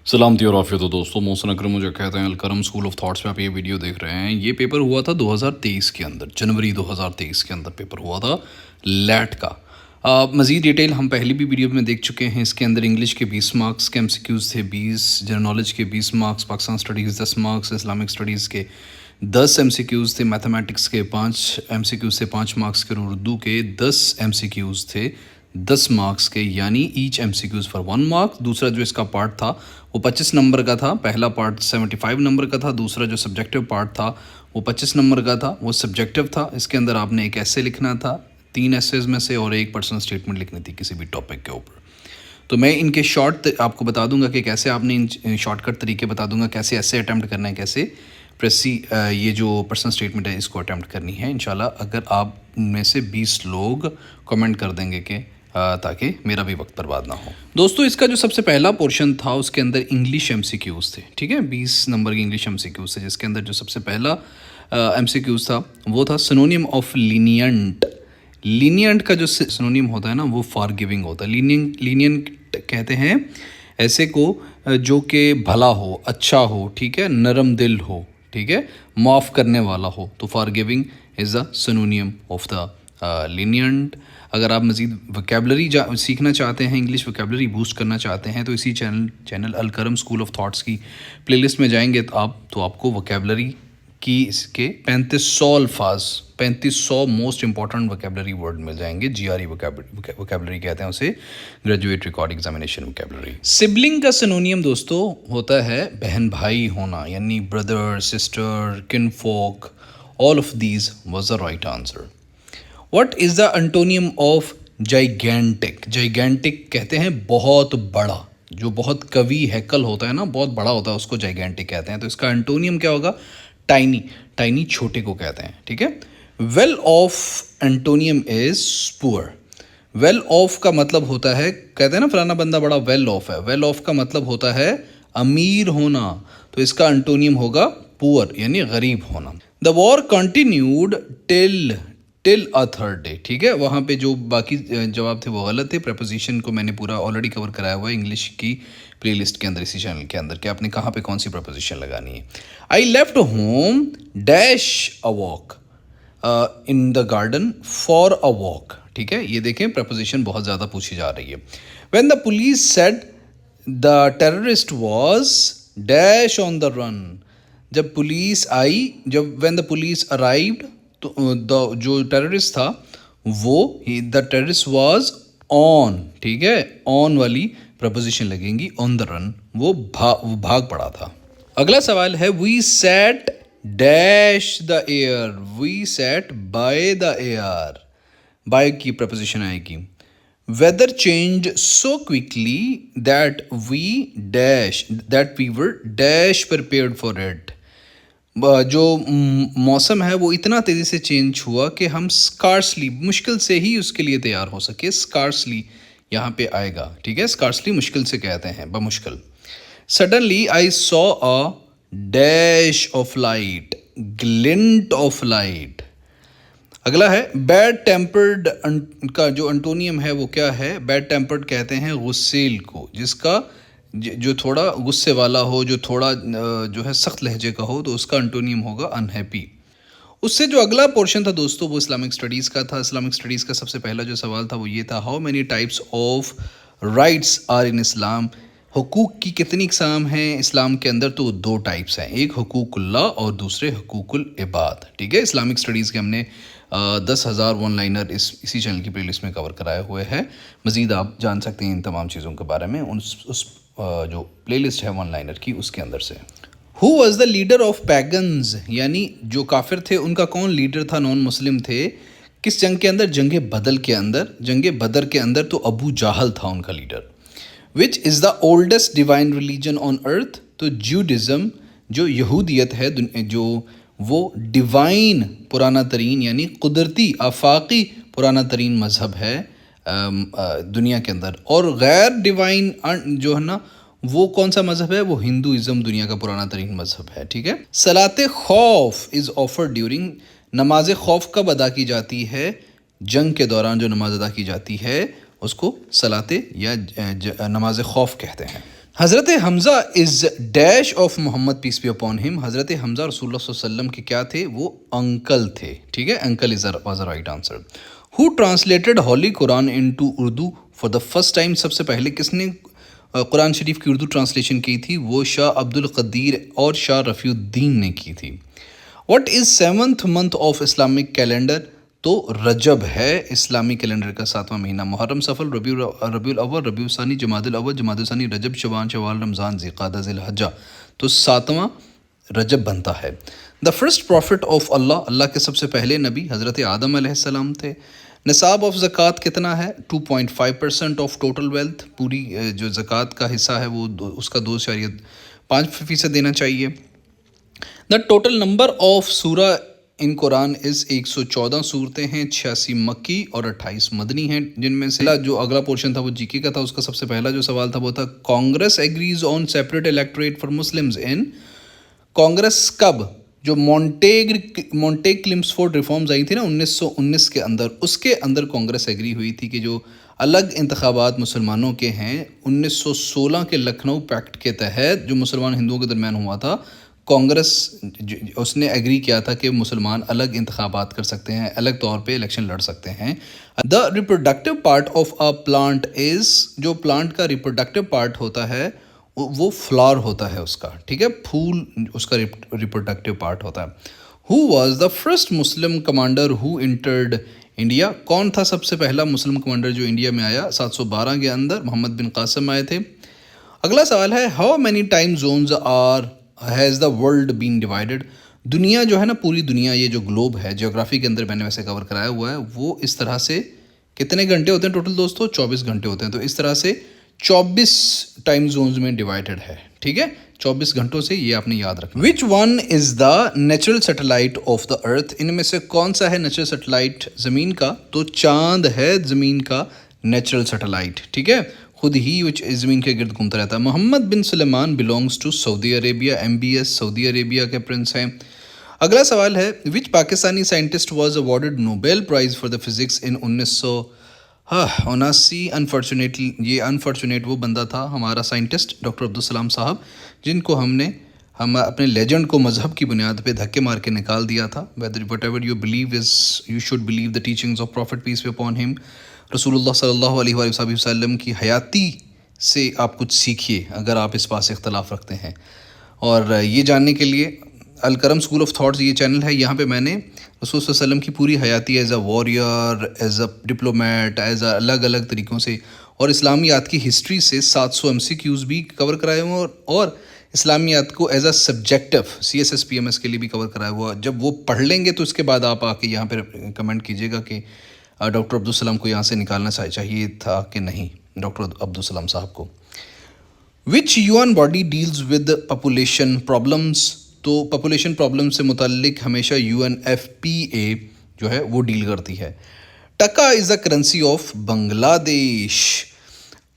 سلامتی اور عافیت ہو دوستوں، محسن اکرم مجھے کہتے ہیں الکرم اسکول آف تھاٹس پہ آپ یہ ویڈیو دیکھ رہے ہیں۔ یہ پیپر ہوا تھا 2023 کے اندر، جنوری 2023 کے اندر پیپر ہوا تھا لیٹ کا۔ مزید ڈیٹیل ہم پہلی بھی ویڈیو میں دیکھ چکے ہیں۔ اس کے اندر انگلش کے 20 مارکس کے MCQs تھے، 20 جنرل نالج کے 20 marks, Pakistan studies 10 marks, Islamic studies کے 10 MCQs تھے، میتھمیٹکس کے 5 MCQs تھے 5 مارکس کے، اور اردو کے 10 MCQs تھے 10 مارکس کے، یعنی ایچ MCQs فار 1 مارک۔ دوسرا جو اس کا پارٹ تھا وہ 25 نمبر کا تھا، پہلا پارٹ 75 نمبر کا تھا، دوسرا جو سبجیکٹیو پارٹ تھا وہ 25 نمبر کا تھا، وہ سبجیکٹیو تھا۔ اس کے اندر آپ نے ایک ایسے لکھنا تھا 3 ایسیز میں سے، اور ایک پرسنل اسٹیٹمنٹ لکھنی تھی کسی بھی ٹاپک کے اوپر۔ تو میں ان کے شارٹ آپ کو بتا دوں گا کہ کیسے آپ نے ان شارٹ کٹ طریقے بتا دوں گا کیسے ایسے اٹیمپٹ کرنا ہے، کیسے یہ جو پرسنل اسٹیٹمنٹ ہے اس کو اٹیمپٹ کرنی ہے انشاءاللہ، اگر آپ میں سے 20 لوگ کمنٹ کر دیں گے کہ تاکہ میرا بھی وقت برباد نہ ہو۔ دوستو اس کا جو سب سے پہلا پورشن تھا اس کے اندر انگلش MCQs تھے، ٹھیک ہے، 20 نمبر کی انگلش MCQs تھے، جس کے اندر جو سب سے پہلا MCQs تھا وہ تھا سنونیم آف لینینٹ۔ لینینٹ کا جو سنونیم ہوتا ہے نا وہ فار گیونگ ہوتا ہے۔ لینینٹ کہتے ہیں ایسے کو جو کہ بھلا ہو، اچھا ہو، ٹھیک ہے، نرم دل ہو، ٹھیک ہے، معاف کرنے والا ہو، تو for giving is the synonym of the lenient. اگر آپ مزید وکیبلری سیکھنا چاہتے ہیں، انگلش وکیبلری بوسٹ کرنا چاہتے ہیں، تو اسی channel Al-Karam school of thoughts کی پلے لسٹ میں جائیں گے تو آپ کو وکیبلری کی اس کے 3500 الفاظ، 3500 موسٹ امپورٹنٹ وکیبلری ورڈ مل جائیں گے۔ GRE وکیبلری کہتے ہیں اسے، graduate record examination vocabulary. Sibling کا سنونیم دوستو ہوتا ہے بہن بھائی ہونا، یعنی بردر، سسٹر، کن folk, all of these was the right answer۔ What is the antonium of gigantic؟ gigantic کہتے ہیں بہت بڑا، جو بہت قوی ہیکل ہوتا ہے نا، بہت بڑا ہوتا ہے، اس کو gigantic کہتے ہیں۔ تو اس کا انٹونیم کیا ہوگا؟ ٹائنی۔ ٹائنی چھوٹے کو کہتے ہیں، ٹھیک ہے۔ well off انٹونیم از poor۔ well off کا مطلب ہوتا ہے، کہتے ہیں نا فلانا بندہ بڑا well off ہے، well off کا مطلب ہوتا ہے امیر ہونا، تو اس کا انٹونیم ہوگا poor، یعنی غریب ہونا۔ the war continued till a third day، ٹھیک ہے۔ وہاں پہ جو باقی جواب تھے وہ غلط تھے۔ پریپوزیشن کو میں نے پورا آلریڈی کور کرایا ہوا ہے انگلش کی پلے لسٹ کے اندر، اسی چینل کے اندر، کہ آپ نے کہاں پہ کون سی پریپوزیشن لگانی ہے۔ I left home dash a walk in the garden for a walk، ٹھیک ہے۔ یہ دیکھیں پریپوزیشن بہت زیادہ پوچھی جا رہی ہے۔ when the police said the terrorist was dash on the run، جب پولیس آئی، جب when the police arrived، تو جو ٹیررسٹ تھا وہ دا ٹیررسٹ واز آن، ٹھیک ہے، آن والی پرپوزیشن لگیں گی، آن دا رن، وہ بھاگ پڑا تھا۔ اگلا سوال ہے we set dash the air, we set by the air, by کی پرپوزیشن آئے گی۔ Weather change so quickly that we were dash prepared for it, جو موسم ہے وہ اتنا تیزی سے چینج ہوا کہ ہم اسکارسلی، مشکل سے ہی اس کے لیے تیار ہو سکے۔ اسکارسلی یہاں پہ آئے گا، ٹھیک ہے، اسکارسلی مشکل سے کہتے ہیں، بمشکل۔ Suddenly I saw a dash of light, glint of light. اگلا ہے بیڈ ٹیمپرڈ کا جو انٹونیم ہے وہ کیا ہے؟ بیڈ ٹیمپرڈ کہتے ہیں غصیل کو، جس کا جو تھوڑا غصے والا ہو، جو تھوڑا جو ہے سخت لہجے کا ہو، تو اس کا انٹونیم ہوگا انہیپی۔ اس سے جو اگلا پورشن تھا دوستو وہ اسلامک اسٹڈیز کا تھا۔ اسلامک اسٹڈیز کا سب سے پہلا جو سوال تھا وہ یہ تھا، how many types of rights are in Islam? حقوق کی کتنی اقسام ہیں اسلام کے اندر؟ تو 2 ٹائپس ہیں، ایک حقوق اللہ اور دوسرے حقوق العباد، ٹھیک ہے۔ اسلامک اسٹڈیز کے ہم نے 10,000 ون لائنر اسی چینل کی پلے لسٹ میں کور کرائے ہوئے ہیں۔ مزید آپ جان سکتے ہیں ان تمام چیزوں کے بارے میں اس جو پلے لسٹ ہے ون لائنر کی، اس کے اندر سے۔ Who was the leader of pagans, یعنی جو کافر تھے ان کا کون لیڈر تھا؟ نان مسلم تھے۔ کس جنگ کے اندر؟ جنگ بدر کے اندر، جنگ بدر کے اندر تو ابو جہل تھا ان کا leader. Which is the oldest divine religion on earth? تو جیوڈزم، جو یہودیت ہے، جو وہ ڈیوائن پرانا ترین، یعنی قدرتی آفاقی پرانا ترین مذہب ہے دنیا کے اندر، اور غیر ڈیوائن جو ہے نا وہ کون سا مذہب ہے؟ وہ ہندوازم دنیا کا پرانا ترین مذہب ہے، ٹھیک ہے۔ صلاۃ خوف از آفرڈ ڈیورنگ، نماز خوف کب ادا کی جاتی ہے؟ جنگ کے دوران جو نماز ادا کی جاتی ہے اس کو صلاۃ یا نماز خوف کہتے ہیں۔ حضرت Hamza is dash of Muhammad peace be upon him. حضرت حمزہ رسول اللہ صلی اللہ علیہ وسلم کے کیا تھے؟ وہ انکل تھے. ٹھیک ہے, uncle was a right answer. Who translated holy Quran into Urdu for the first time? سب سے پہلے کس نے قرآن شریف کی اردو ٹرانسلیشن کی تھی؟ وہ شاہ عبد القدیر اور شاہ رفیع الدین نے کی تھی. What is seventh month of Islamic calendar? تو رجب ہے اسلامی کیلنڈر کا 7واں مہینہ. محرم، صفر، ربیع الاول، ربیع الثانی، جمادی الاول، جمادی الثانی، رجب، شعبان، شوال، رمضان، ذی القعدہ، ذی الحجہ. تو 7واں رجب بنتا ہے. دا فرسٹ پروفٹ آف اللہ، اللہ کے سب سے پہلے نبی حضرت آدم علیہ السلام تھے. نصاب آف زکوٰۃ کتنا ہے؟ 2.5% آف ٹوٹل ویلتھ. پوری جو زکوٰۃ کا حصہ ہے وہ اس کا 2.5% دینا چاہیے. دا ٹوٹل نمبر آف سورہ ان قرآن از 114 صورتیں ہیں، 86 مکی اور 28 مدنی ہیں، جن میں سے جو اگلا پورشن تھا وہ جی کے کا تھا. اس کا سب سے پہلا جو سوال تھا وہ تھا Congress agrees on separate electorate for Muslims ان. کانگریس کب؟ جو مونٹیگ کلمسفورڈ ریفارمز آئی تھی نا 1919 کے اندر، اس کے اندر کانگریس ایگری ہوئی تھی کہ جو الگ انتخابات مسلمانوں کے ہیں 1916 کے لکھنؤ پیکٹ کے تحت جو مسلمان ہندوؤں کے درمیان ہوا تھا، کانگریس اس نے ایگری کیا تھا کہ مسلمان الگ انتخابات کر سکتے ہیں، الگ طور پہ الیکشن لڑ سکتے ہیں. The reproductive part of a plant is, جو پلانٹ کا ریپروڈکٹیو پارٹ ہوتا ہے وہ فلاور ہوتا ہے اس کا. ٹھیک ہے, پھول اس کا ریپروڈکٹیو پارٹ ہوتا ہے. ہو was the first Muslim commander who entered India? کون تھا سب سے پہلا مسلم کمانڈر جو انڈیا میں آیا 712 کے اندر؟ محمد بن قاسم آئے تھے. اگلا سوال ہے how many time zones are has the world been divided? دنیا جو ہے نا، پوری دنیا، یہ جو گلوب ہے جیوگرافی کے اندر میں نے ویسے کور کرایا ہوا ہے، وہ اس طرح سے کتنے گھنٹے ہوتے ہیں ٹوٹل دوستو؟ 24 گھنٹے ہوتے ہیں. تو اس طرح سے 24 ٹائم زونز میں ڈیوائڈیڈ ہے. ٹھیک ہے, 24 گھنٹوں سے یہ آپ نے یاد رکھنا. Which one is the natural satellite of the earth? ان میں سے کون سا ہے نیچرل سیٹلائٹ زمین کا؟ تو چاند ہے زمین کا نیچرل سیٹلائٹ. ٹھیک ہے, خود ہی زمین کے گرد گھومتا رہتا ہے. Mohammed bin Salman belongs to Saudi Arabia. MBS Saudi Arabia کے پرنس ہیں. اگلا سوال ہے which Pakistani scientist was awarded Nobel prize for the physics in 1979؟ Unfortunately یہ انفارچونیٹ وہ بندہ تھا ہمارا سائنٹسٹ ڈاکٹر عبدالسلام صاحب، جن کو ہم اپنے لیجنڈ کو مذہب کی بنیاد پہ دھکے مار کے نکال دیا تھا. Whatever you believe is you should believe the teachings of prophet peace be upon him. رسول اللہ صلی اللہ علیہ وآلہ وسلم کی حیاتی سے آپ کچھ سیکھیے اگر آپ اس بات سے اختلاف رکھتے ہیں. اور یہ جاننے کے لیے الکرم اسکول آف تھاٹس یہ چینل ہے، یہاں پہ میں نے رسول صلی اللہ علیہ وسلم کی پوری حیاتی as a warrior, as a diplomat, as a الگ الگ طریقوں سے اور اسلامیات کی ہسٹری سے 700 MCQs بھی کور کرائے ہوئے اور اسلامیات کو as a subjective CSS PMS کے لیے بھی کور کرایا ہوا. جب وہ پڑھ لیں گے تو اس کے بعد آپ آ کے یہاں پہ کمنٹ کیجیے گا کہ ڈاکٹر عبدالسلام کو یہاں سے نکالنا چاہیے تھا کہ نہیں، ڈاکٹر عبدالسلام صاحب کو. وچ UN body deals with population problems? تو پاپولیشن پرابلم سے متعلق ہمیشہ UNFPA جو ہے وہ ڈیل کرتی ہے. Taka is the currency of Bangladesh.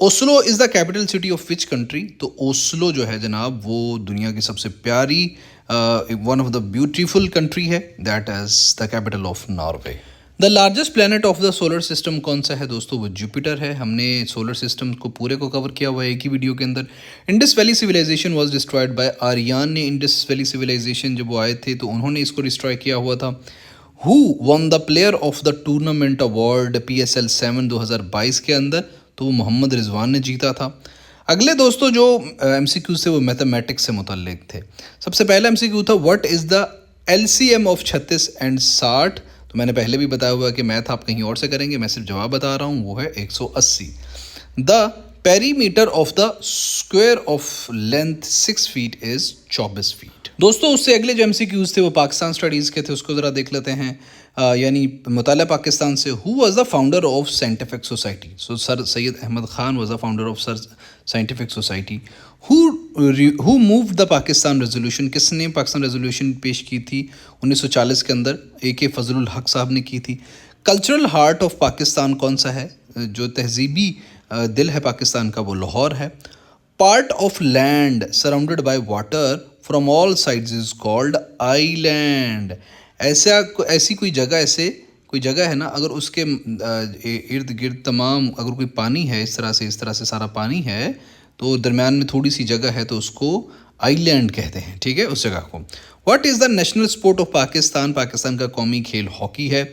Oslo is the capital city of which country? تو اوسلو جو ہے جناب وہ دنیا کی سب سے پیاری one of the beautiful country ہے، that is the capital of Norway. The largest plant of the solar system کون سا ہے دوستو؟ وہ جوپیٹر ہے. ہم نے سولر سسٹم کو پورے کو کور کیا ہوا ہے ایک ہی ویڈیو کے اندر. Indus valley civilization was destroyed by Aryan نے. انڈس ویلی سویلائزیشن جب وہ آئے تھے تو انہوں نے اس کو ڈسٹرائے کیا ہوا تھا. Who won the player of the tournament award PSL 7 2022 کے اندر؟ تو وہ محمد رضوان نے جیتا تھا. اگلے دوستو جو MCQ تھے وہ میتھمیٹکس سے متعلق تھے. سب سے پہلا MCQ تھا what is the LCM of 36 and 60؟ تو میں نے پہلے بھی بتایا ہوا کہ میتھ آپ کہیں اور سے کریں گے، میں صرف جواب بتا رہا ہوں، وہ ہے 180. The perimeter of the square of length 6 feet is 24 feet. دوستو اس سے اگلے جو MCQs تھے وہ پاکستان اسٹڈیز کے تھے، اس کو ذرا دیکھ لیتے ہیں. یعنی مطالعہ پاکستان سے. Who was the founder of scientific society? So sir Syed Ahmad Khan was the founder of scientific society. Who move the Pakistan resolution? کس نے پاکستان ریزولوشن پیش کی تھی 1940 کے اندر؟ AK فضل الحق صاحب نے کی تھی. کلچرل ہارٹ آف پاکستان کون سا ہے؟ جو تہذیبی دل ہے پاکستان کا وہ لاہور ہے. Part of land surrounded by water from all sides is called island. ایسی کوئی جگہ ہے نا، اگر اس کے ارد گرد تمام اگر کوئی پانی ہے اس طرح سے سارا پانی ہے تو درمیان میں تھوڑی سی جگہ ہے تو اس کو آئی لینڈ کہتے ہیں, ٹھیک ہے, اس جگہ کو. What is the national sport of Pakistan? Pakistan کا قومی کھیل ہاکی ہے.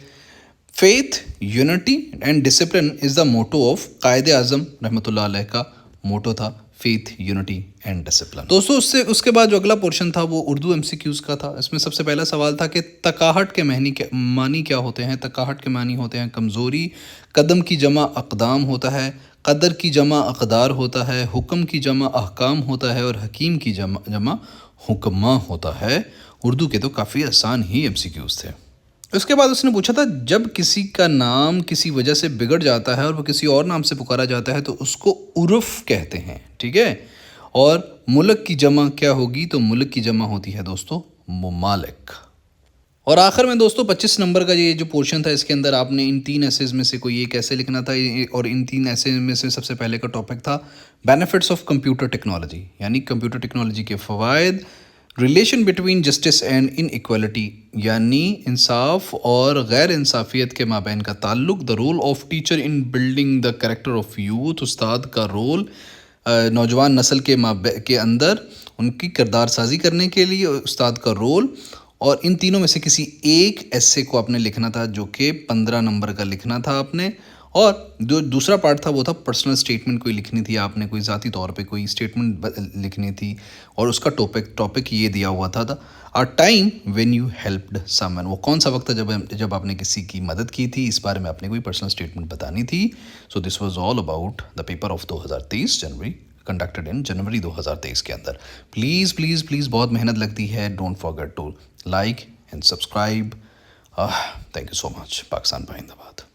Faith, unity and discipline is the motto of Quaid Azam رحمۃ اللہ علیہ کا موٹو تھا, فیتھ, یونٹی اینڈ ڈسپلن. دوستو اس کے بعد جو اگلا پورشن تھا وہ اردو ایم سی کیوز کا تھا. اس میں سب سے پہلا سوال تھا کہ تکاہٹ کے معنی کیا ہوتے ہیں؟ تکاہٹ کے معنی ہوتے ہیں کمزوری, قدم کی جمع اقدام ہوتا ہے, قدر کی جمع اقدار ہوتا ہے, حکم کی جمع احکام ہوتا ہے, اور حکیم کی جمع حکماں ہوتا ہے. اردو کے تو کافی آسان ہی ایم سی کیوز تھے. اس کے بعد اس نے پوچھا تھا جب کسی کا نام کسی وجہ سے بگڑ جاتا ہے اور وہ کسی اور نام سے پکارا جاتا ہے تو اس کو عرف کہتے ہیں, ٹھیک ہے. اور ملک کی جمع کیا ہوگی؟ تو ملک کی جمع ہوتی ہے دوستو ممالک. اور آخر میں دوستو 25 نمبر کا یہ جو پورشن تھا, اس کے اندر آپ نے ان 3 ایسیز میں سے کوئی ایک ایسے لکھنا تھا, اور ان 3 ایسے میں سے سب سے پہلے کا ٹاپک تھا بینیفٹس آف کمپیوٹر ٹیکنالوجی, یعنی کمپیوٹر ٹیکنالوجی کے فوائد. Relation between justice and inequality, یعنی انصاف اور غیر انصافیت کے مابین کا تعلق. The role of teacher in building the character of youth, استاد کا رول نوجوان نسل کے اندر ان کی کردار سازی کرنے کے لیے استاد کا رول. اور ان تینوں میں سے کسی ایک ایسے کو آپ نے لکھنا تھا جو کہ 15 نمبر کا لکھنا تھا آپ نے. اور جو دوسرا پارٹ تھا وہ تھا پرسنل اسٹیٹمنٹ کوئی لکھنی تھی آپ نے, کوئی ذاتی طور پہ کوئی اسٹیٹمنٹ لکھنی تھی, اور اس کا ٹاپک یہ دیا ہوا تھا a time when you helped someone, وہ کون سا وقت تھا جب آپ نے کسی کی مدد کی تھی, اس بارے میں آپ نے کوئی پرسنل اسٹیٹمنٹ بتانی تھی. So this was all about the paper of 2023 January, conducted in January 2023 کے اندر. پلیز پلیز پلیز بہت محنت لگتی ہے. Don't forget to like and subscribe. Thank you so much. Pakistan زندہ باد.